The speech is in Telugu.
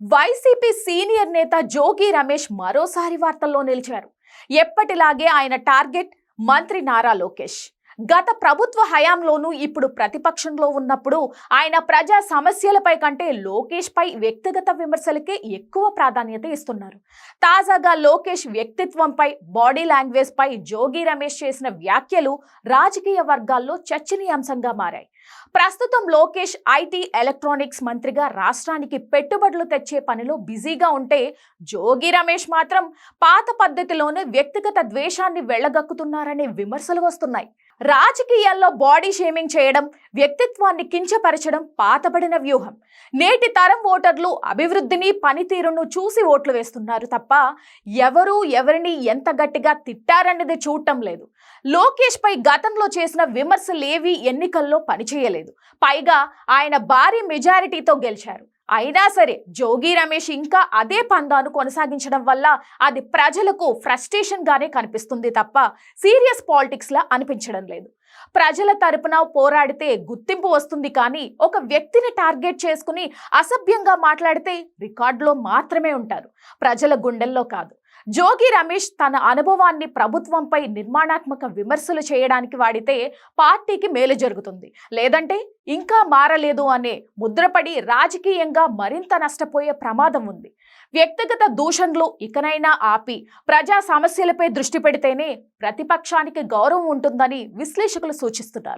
వైసీపీ సీనియర్ నేత జోగి రమేష్ మరోసారి వార్తల్లో నిలిచారు. ఎప్పటిలాగే ఆయన టార్గెట్ మంత్రి నారా లోకేష్. గత ప్రభుత్వ హయాంలోనూ ఇప్పుడు ప్రతిపక్షంలో ఉన్నప్పుడు ఆయన ప్రజా సమస్యలపై కంటే లోకేష్ పై వ్యక్తిగత విమర్శలకే ఎక్కువ ప్రాధాన్యత ఇస్తున్నారు. తాజాగా లోకేష్ వ్యక్తిత్వంపై, బాడీ లాంగ్వేజ్ పై జోగి రమేష్ చేసిన వ్యాఖ్యలు రాజకీయ వర్గాల్లో చర్చనీయాంశంగా మారాయి. ప్రస్తుతం లోకేష్ ఐటీ ఎలక్ట్రానిక్స్ మంత్రిగా రాష్ట్రానికి పెట్టుబడులు తెచ్చే పనిలో బిజీగా ఉంటే, జోగి రమేష్ మాత్రం పాత పద్ధతిలోనే వ్యక్తిగత ద్వేషాన్ని వెళ్లగక్కుతున్నారనే విమర్శలు వస్తున్నాయి. రాజకీయాల్లో బాడీ షేమింగ్ చేయడం, వ్యక్తిత్వాన్ని కించపరచడం పాతబడిన వ్యూహం. నేటి తరం ఓటర్లు అభివృద్ధిని, పనితీరును చూసి ఓట్లు వేస్తున్నారు తప్ప ఎవరు ఎవరిని ఎంత గట్టిగా తిట్టారన్నది చూడటం లేదు. లోకేష్ పై గతంలో చేసిన విమర్శలేవీ ఎన్నికల్లో పనిచేయలేదు. పైగా ఆయన భారీ మెజారిటీతో గెలిచారు. అయినా సరే జోగి రమేష్ ఇంకా అదే పందాను కొనసాగించడం వల్ల అది ప్రజలకు ఫ్రస్ట్రేషన్ గానే కనిపిస్తుంది తప్ప సీరియస్ పాలిటిక్స్ లా అనిపించడం లేదు. ప్రజల తరపున పోరాడితే గుర్తింపు వస్తుంది, కానీ ఒక వ్యక్తిని టార్గెట్ చేసుకుని అసభ్యంగా మాట్లాడితే రికార్డులో మాత్రమే ఉంటారు, ప్రజల గుండెల్లో కాదు. జోగి రమేష్ తన అనుభవాన్ని ప్రభుత్వంపై నిర్మాణాత్మక విమర్శలు చేయడానికి వాడితే పార్టీకి మేలు జరుగుతుంది. లేదంటే ఇంకా మారలేదు అనే ముద్రపడి రాజకీయంగా మరింత నష్టపోయే ప్రమాదం ఉంది. వ్యక్తిగత దూషణలు ఇకనైనా ఆపి ప్రజా సమస్యలపై దృష్టి పెడితేనే ప్రతిపక్షానికి గౌరవం ఉంటుందని విశ్లేషకులు సూచిస్తున్నారు.